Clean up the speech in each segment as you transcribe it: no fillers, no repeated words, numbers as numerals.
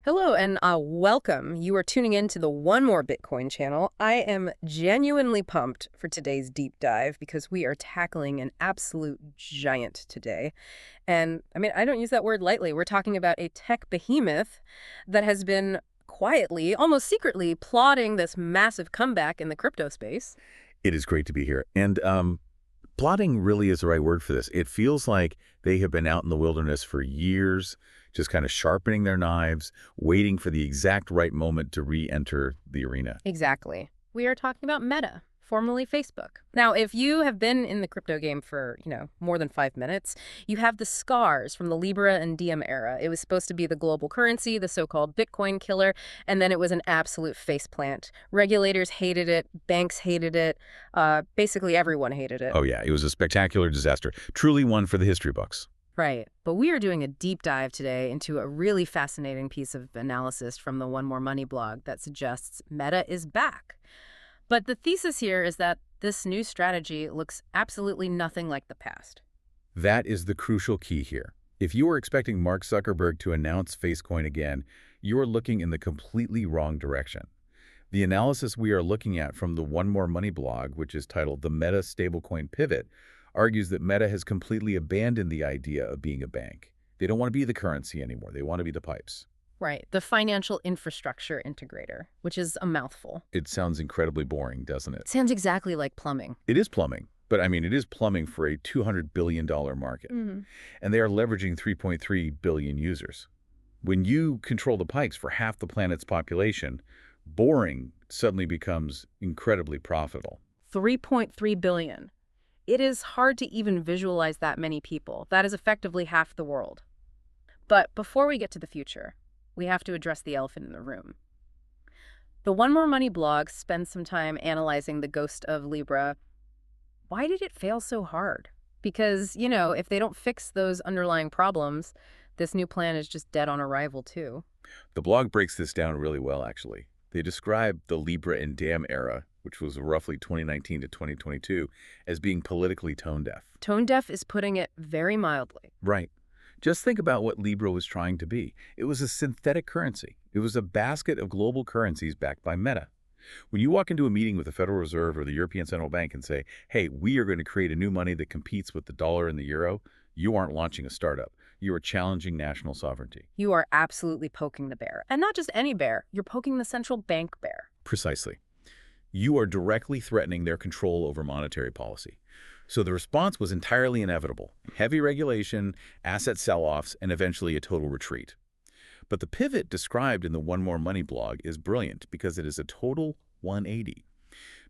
Hello and welcome. You are tuning in to the One More Bitcoin channel. I am genuinely pumped for today's deep dive because we are tackling an absolute giant today. And I mean, I don't use that word lightly. We're talking about a tech behemoth that has been quietly, almost secretly, plotting this massive comeback in the crypto space. It is great to be here. And plotting really is the right word for this. It feels like they have been out in the wilderness for years, just kind of sharpening their knives, waiting for the exact right moment to re-enter the arena. Exactly. We are talking about Meta, formerly Facebook. Now, if you have been in the crypto game for, more than 5 minutes, you have the scars from the Libra and Diem era. It was supposed to be the global currency, the so-called Bitcoin killer, and then it was an absolute faceplant. Regulators hated it, banks hated it, basically everyone hated it. Oh yeah, it was a spectacular disaster. Truly one for the history books. Right. But we are doing a deep dive today into a really fascinating piece of analysis from the One More Money blog that suggests Meta is back. But the thesis here is that this new strategy looks absolutely nothing like the past. That is the crucial key here. If you are expecting Mark Zuckerberg to announce Facecoin again, you are looking in the completely wrong direction. The analysis we are looking at from the One More Money blog, which is titled The Meta Stablecoin Pivot, argues that Meta has completely abandoned the idea of being a bank. They don't want to be the currency anymore. They want to be the pipes. Right. The financial infrastructure integrator, which is a mouthful. It sounds incredibly boring, doesn't it? Sounds exactly like plumbing. It is plumbing, but I mean, it is plumbing for a $200 billion market. Mm-hmm. And they are leveraging 3.3 billion users. When you control the pipes for half the planet's population, boring suddenly becomes incredibly profitable. 3.3 billion. It is hard to even visualize that many people. That is effectively half the world. But before we get to the future, we have to address the elephant in the room. The One More Money blog spends some time analyzing the ghost of Libra. Why did it fail so hard? Because, if they don't fix those underlying problems, this new plan is just dead on arrival too. The blog breaks this down really well, actually. They describe the Libra and Dam era, which was roughly 2019 to 2022, as being politically tone-deaf. Tone-deaf is putting it very mildly. Right. Just think about what Libra was trying to be. It was a synthetic currency. It was a basket of global currencies backed by Meta. When you walk into a meeting with the Federal Reserve or the European Central Bank and say, hey, we are going to create a new money that competes with the dollar and the euro, you aren't launching a startup. You are challenging national sovereignty. You are absolutely poking the bear. And not just any bear. You're poking the central bank bear. Precisely. You are directly threatening their control over monetary policy. So the response was entirely inevitable. Heavy regulation, asset sell-offs, and eventually a total retreat. But the pivot described in the One More Money blog is brilliant because it is a total 180.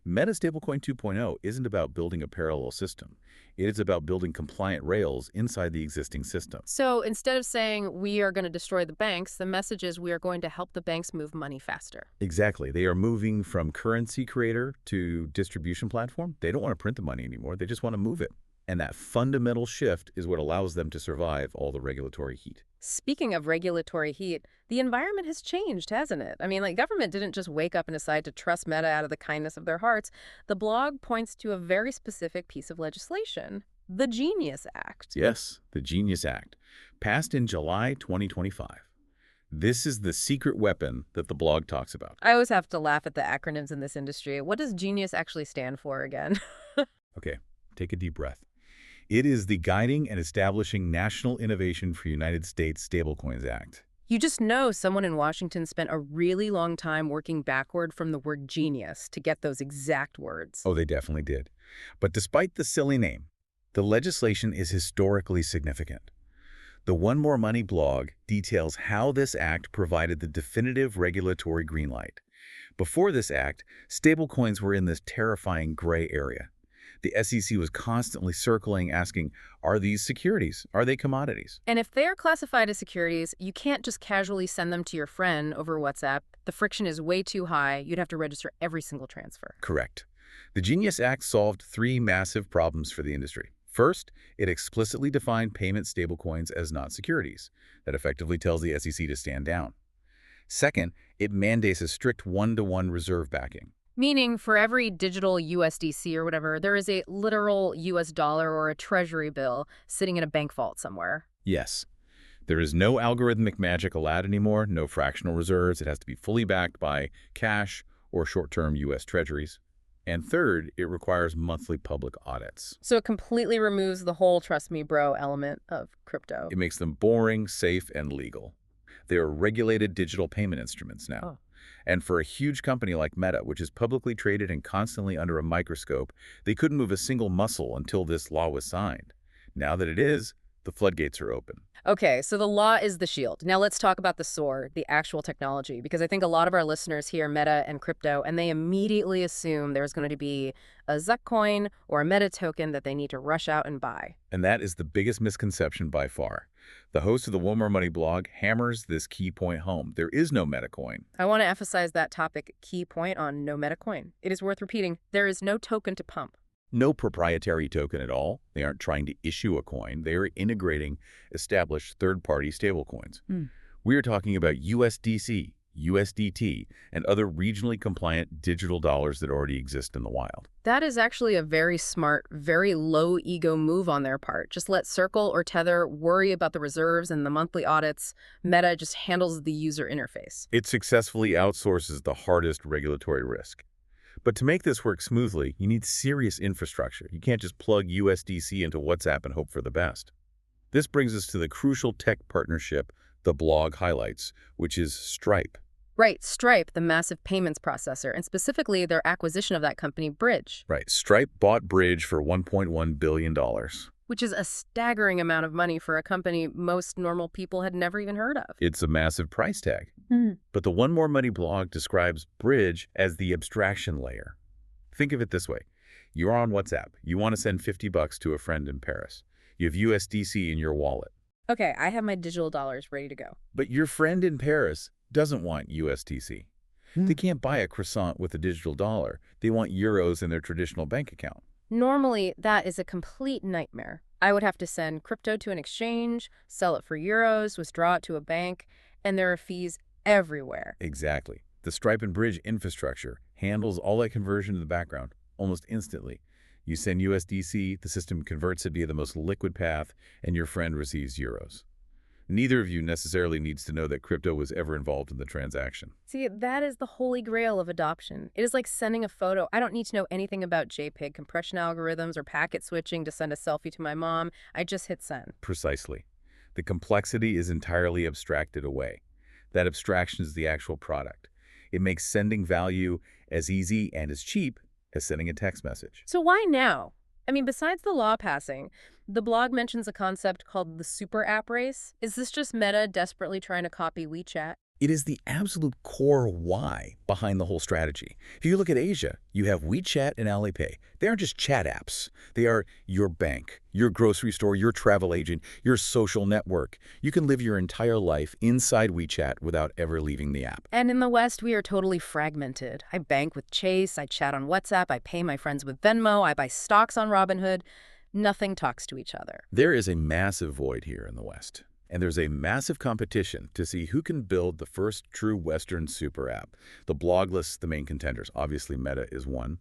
Meta Stablecoin 2.0 isn't about building a parallel system. It is about building compliant rails inside the existing system. So instead of saying we are going to destroy the banks, the message is we are going to help the banks move money faster. Exactly. They are moving from currency creator to distribution platform. They don't want to print the money anymore. They just want to move it. And that fundamental shift is what allows them to survive all the regulatory heat. Speaking of regulatory heat, the environment has changed, hasn't it? I mean, government didn't just wake up and decide to trust Meta out of the kindness of their hearts. The blog points to a very specific piece of legislation, the Genius Act. Yes, the Genius Act, passed in July 2025. This is the secret weapon that the blog talks about. I always have to laugh at the acronyms in this industry. What does Genius actually stand for again? Okay, take a deep breath. It is the Guiding and Establishing National Innovation for United States Stablecoins Act. You just know someone in Washington spent a really long time working backward from the word genius to get those exact words. Oh, they definitely did. But despite the silly name, the legislation is historically significant. The One More Money blog details how this act provided the definitive regulatory green light. Before this act, stablecoins were in this terrifying gray area. The SEC was constantly circling, asking, are these securities? Are they commodities? And if they're classified as securities, you can't just casually send them to your friend over WhatsApp. The friction is way too high. You'd have to register every single transfer. Correct. The Genius Act solved three massive problems for the industry. First, it explicitly defined payment stablecoins as not securities. That effectively tells the SEC to stand down. Second, it mandates a strict one-to-one reserve backing. Meaning for every digital USDC or whatever, there is a literal US dollar or a treasury bill sitting in a bank vault somewhere. Yes. There is no algorithmic magic allowed anymore, no fractional reserves. It has to be fully backed by cash or short-term U.S. treasuries. And third, it requires monthly public audits. So it completely removes the whole trust me bro element of crypto. It makes them boring, safe, and legal. They are regulated digital payment instruments now. Oh. And for a huge company like Meta, which is publicly traded and constantly under a microscope, they couldn't move a single muscle until this law was signed. Now that it is, the floodgates are open. Okay, so the law is the shield. Now let's talk about the sword, the actual technology, because I think a lot of our listeners hear Meta and crypto, and they immediately assume there's going to be a Zuck coin or a Meta token that they need to rush out and buy. And that is the biggest misconception by far. The host of the One More Money blog hammers this key point home. There is no Meta coin. I want to emphasize that topic key point on no Meta coin. It is worth repeating. There is no token to pump. No proprietary token at all. They aren't trying to issue a coin. They are integrating established third-party stablecoins. We are talking about USDC, USDT, and other regionally compliant digital dollars that already exist in the wild. That is actually a very smart, very low-ego move on their part. Just let Circle or Tether worry about the reserves and the monthly audits. Meta just handles the user interface. It successfully outsources the hardest regulatory risk. But to make this work smoothly, you need serious infrastructure. You can't just plug USDC into WhatsApp and hope for the best. This brings us to the crucial tech partnership the blog highlights, which is Stripe. Right, Stripe, the massive payments processor, and specifically their acquisition of that company, Bridge. Right, Stripe bought Bridge for $1.1 billion. Which is a staggering amount of money for a company most normal people had never even heard of. It's a massive price tag. But the One More Money blog describes Bridge as the abstraction layer. Think of it this way. You're on WhatsApp. You want to send $50 to a friend in Paris. You have USDC in your wallet. Okay, I have my digital dollars ready to go. But your friend in Paris doesn't want USDC. They can't buy a croissant with a digital dollar. They want euros in their traditional bank account. Normally, that is a complete nightmare. I would have to send crypto to an exchange, sell it for euros, withdraw it to a bank, and there are fees everywhere. Exactly. The Stripe and Bridge infrastructure handles all that conversion in the background almost instantly. You send USDC, the system converts it via the most liquid path, and your friend receives euros. Neither of you necessarily needs to know that crypto was ever involved in the transaction. See, that is the holy grail of adoption. It is like sending a photo. I don't need to know anything about JPEG compression algorithms or packet switching to send a selfie to my mom. I just hit send. Precisely. The complexity is entirely abstracted away. That abstraction is the actual product. It makes sending value as easy and as cheap as sending a text message. So why now? I mean, besides the law passing, the blog mentions a concept called the super app race. Is this just Meta desperately trying to copy WeChat? It is the absolute core why behind the whole strategy. If you look at Asia, you have WeChat and Alipay. They aren't just chat apps. They are your bank, your grocery store, your travel agent, your social network. You can live your entire life inside WeChat without ever leaving the app. And in the West, we are totally fragmented. I bank with Chase, I chat on WhatsApp, I pay my friends with Venmo, I buy stocks on Robinhood. Nothing talks to each other. There is a massive void here in the West. And there's a massive competition to see who can build the first true Western super app. The blog lists the main contenders. Obviously, Meta is one.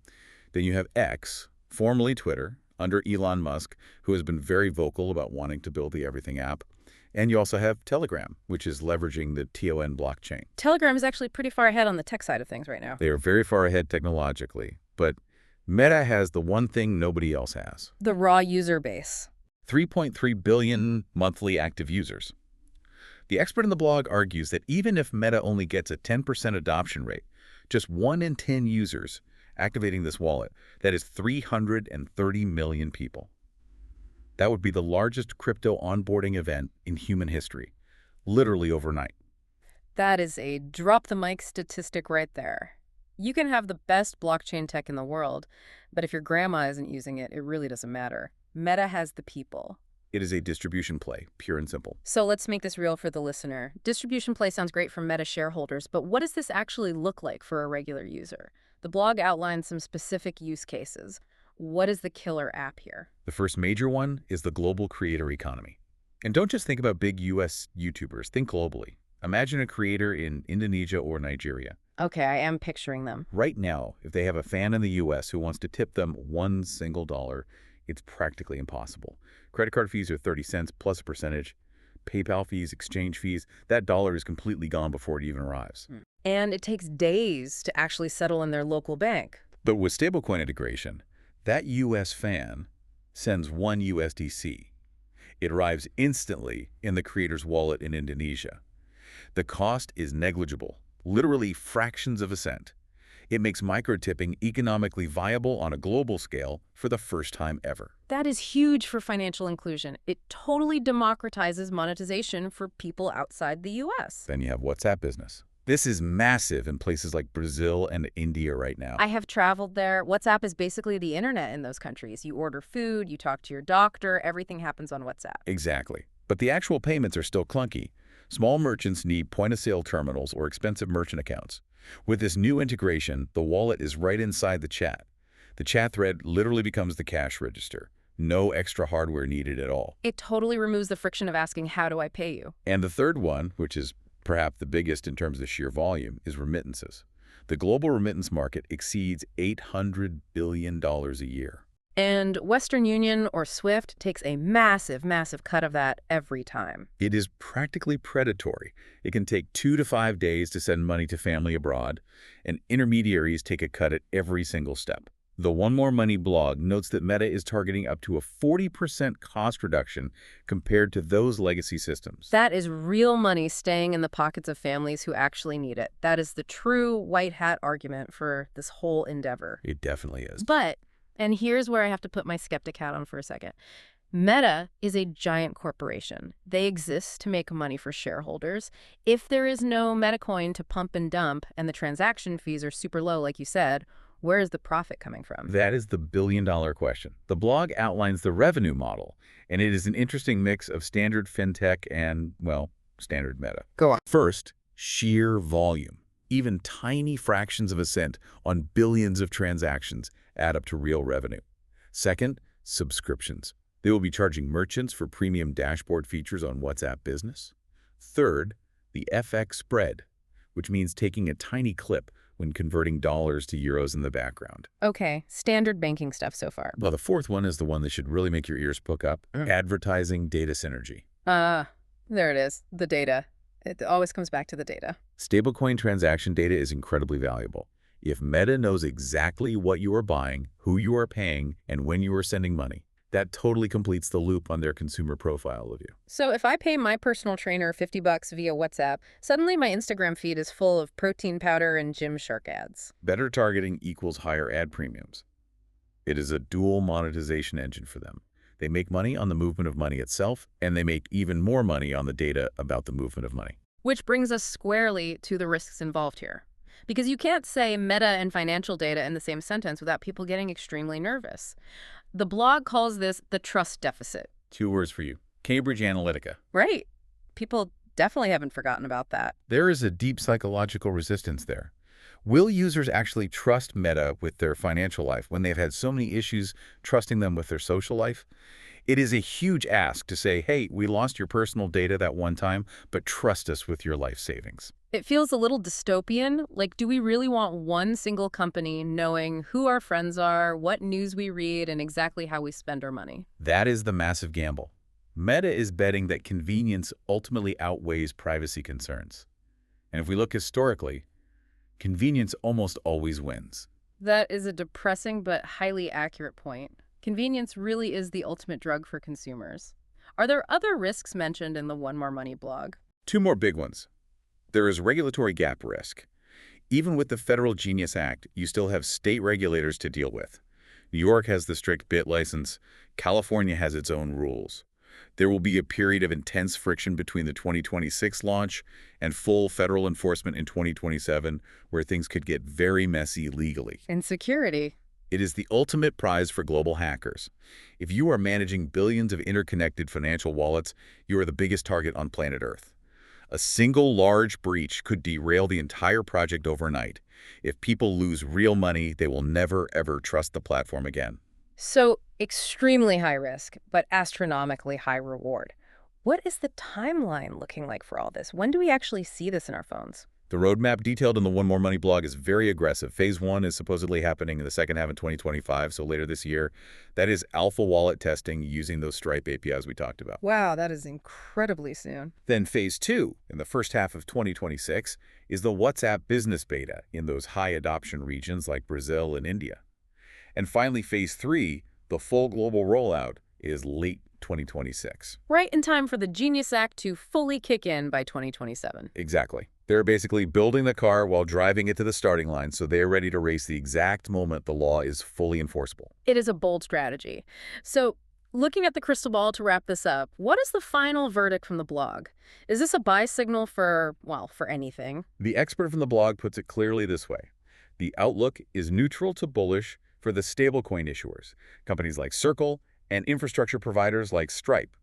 Then you have X, formerly Twitter, under Elon Musk, who has been very vocal about wanting to build the everything app. And you also have Telegram, which is leveraging the TON blockchain. Telegram is actually pretty far ahead on the tech side of things right now. They are very far ahead technologically, but Meta has the one thing nobody else has. The raw user base. 3.3 billion monthly active users. The expert in the blog argues that even if Meta only gets a 10% adoption rate, just 1 in 10 users activating this wallet, that is 330 million people. That would be the largest crypto onboarding event in human history, literally overnight. That is a drop the mic statistic right there. You can have the best blockchain tech in the world, but if your grandma isn't using it, it really doesn't matter. Meta has the people. It is a distribution play, pure and simple. So let's make this real for the listener. Distribution play sounds great for Meta shareholders, but what does this actually look like for a regular user? The blog outlines some specific use cases. What is the killer app here? The first major one is the global creator economy. And don't just think about big US YouTubers, think globally. Imagine a creator in Indonesia or Nigeria. Okay, I am picturing them. Right now, if they have a fan in the US who wants to tip them $1 single, it's practically impossible. Credit card fees are 30 cents plus a percentage. PayPal fees, exchange fees, that dollar is completely gone before it even arrives. And it takes days to actually settle in their local bank. But with stablecoin integration, that US fan sends 1 USDC. It arrives instantly in the creator's wallet in Indonesia. The cost is negligible, literally fractions of a cent. It makes microtipping economically viable on a global scale for the first time ever. That is huge for financial inclusion. It totally democratizes monetization for people outside the US. Then you have WhatsApp Business. This is massive in places like Brazil and India right now. I have traveled there. WhatsApp is basically the internet in those countries. You order food, you talk to your doctor, everything happens on WhatsApp. Exactly. But the actual payments are still clunky. Small merchants need point-of-sale terminals or expensive merchant accounts. With this new integration, the wallet is right inside the chat. The chat thread literally becomes the cash register. No extra hardware needed at all. It totally removes the friction of asking, how do I pay you? And the third one, which is perhaps the biggest in terms of sheer volume, is remittances. The global remittance market exceeds $800 billion a year. And Western Union or SWIFT takes a massive, massive cut of that every time. It is practically predatory. It can take 2 to 5 days to send money to family abroad, and intermediaries take a cut at every single step. The One More Money blog notes that Meta is targeting up to a 40% cost reduction compared to those legacy systems. That is real money staying in the pockets of families who actually need it. That is the true white hat argument for this whole endeavor. It definitely is. But, and here's where I have to put my skeptic hat on for a second. Meta is a giant corporation. They exist to make money for shareholders. If there is no Metacoin to pump and dump and the transaction fees are super low, like you said, where is the profit coming from? That is the billion-dollar question. The blog outlines the revenue model, and it is an interesting mix of standard fintech and, well, standard Meta. Go on. First, sheer volume. Even tiny fractions of a cent on billions of transactions add up to real revenue. Second, subscriptions. They will be charging merchants for premium dashboard features on WhatsApp Business. Third, the FX spread, which means taking a tiny clip when converting dollars to euros in the background. Okay, standard banking stuff so far. Well, the fourth one is the one that should really make your ears poke up. Advertising data synergy. There it is, the data. It always comes back to the data. Stablecoin transaction data is incredibly valuable. If Meta knows exactly what you are buying, who you are paying, and when you are sending money, that totally completes the loop on their consumer profile of you. So if I pay my personal trainer $50 via WhatsApp, suddenly my Instagram feed is full of protein powder and Gymshark ads. Better targeting equals higher ad premiums. It is a dual monetization engine for them. They make money on the movement of money itself, and they make even more money on the data about the movement of money. Which brings us squarely to the risks involved here. Because you can't say meta and financial data in the same sentence without people getting extremely nervous. The blog calls this the trust deficit. 2 words for you. Cambridge Analytica. Right. People definitely haven't forgotten about that. There is a deep psychological resistance there. Will users actually trust Meta with their financial life when they've had so many issues trusting them with their social life? It is a huge ask to say, hey, we lost your personal data that one time, but trust us with your life savings. It feels a little dystopian. Like, do we really want one single company knowing who our friends are, what news we read, and exactly how we spend our money? That is the massive gamble. Meta is betting that convenience ultimately outweighs privacy concerns. And if we look historically, convenience almost always wins. That is a depressing but highly accurate point. Convenience really is the ultimate drug for consumers. Are there other risks mentioned in the One More Money blog? 2 more big ones. There is regulatory gap risk. Even with the Federal Genius Act, you still have state regulators to deal with. New York has the strict BIT license. California has its own rules. There will be a period of intense friction between the 2026 launch and full federal enforcement in 2027, where things could get very messy legally. And security. It is the ultimate prize for global hackers. If you are managing billions of interconnected financial wallets, you are the biggest target on planet Earth. A single large breach could derail the entire project overnight. If people lose real money, they will never, ever trust the platform again. So, extremely high risk, but astronomically high reward. What is the timeline looking like for all this? When do we actually see this in our phones? The roadmap detailed in the One More Money blog is very aggressive. Phase 1 is supposedly happening in the second half of 2025, so later this year. That is alpha wallet testing using those Stripe APIs we talked about. Wow, that is incredibly soon. Then Phase 2, in the first half of 2026, is the WhatsApp business beta in those high adoption regions like Brazil and India. And finally, Phase 3, the full global rollout, is late 2026. Right in time for the Genius Act to fully kick in by 2027. Exactly. They're basically building the car while driving it to the starting line, so they're ready to race the exact moment the law is fully enforceable. It is a bold strategy. So, looking at the crystal ball to wrap this up, what is the final verdict from the blog? Is this a buy signal for, well, for anything? The expert from the blog puts it clearly this way. The outlook is neutral to bullish for the stablecoin issuers, companies like Circle, and infrastructure providers like Stripe.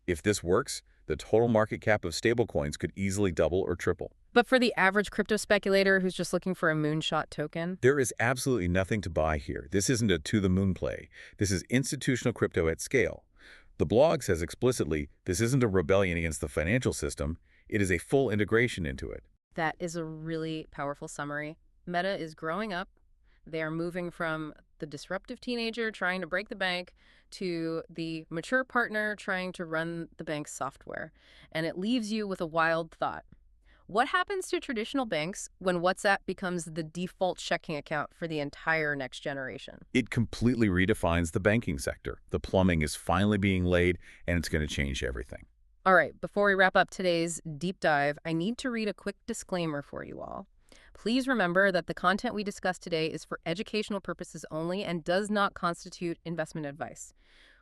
If this works, the total market cap of stablecoins could easily double or triple. But for the average crypto speculator who's just looking for a moonshot token? There is absolutely nothing to buy here. This isn't a to-the-moon play. This is institutional crypto at scale. The blog says explicitly this isn't a rebellion against the financial system. It is a full integration into it. That is a really powerful summary. Meta is growing up. They are moving from the disruptive teenager trying to break the bank to the mature partner trying to run the bank's software. And it leaves you with a wild thought. What happens to traditional banks when WhatsApp becomes the default checking account for the entire next generation? It completely redefines the banking sector. The plumbing is finally being laid, and it's going to change everything. All right, before we wrap up today's deep dive, I need to read a quick disclaimer for you all. Please remember that the content we discussed today is for educational purposes only and does not constitute investment advice.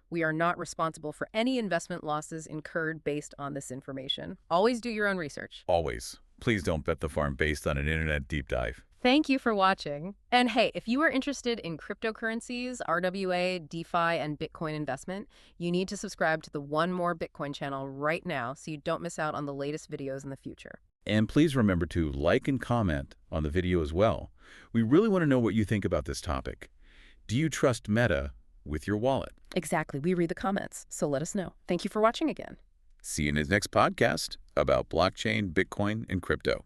We are not responsible for any investment losses incurred based on this information. Always do your own research. Always. Please don't bet the farm based on an internet deep dive. Thank you for watching. And hey, if you are interested in cryptocurrencies, RWA, DeFi, and Bitcoin investment, you need to subscribe to the One More Bitcoin channel right now so you don't miss out on the latest videos in the future. And please remember to like and comment on the video as well. We really want to know what you think about this topic. Do you trust Meta with your wallet? Exactly. We read the comments, so let us know. Thank you for watching again. See you in the next podcast about blockchain, Bitcoin, and crypto.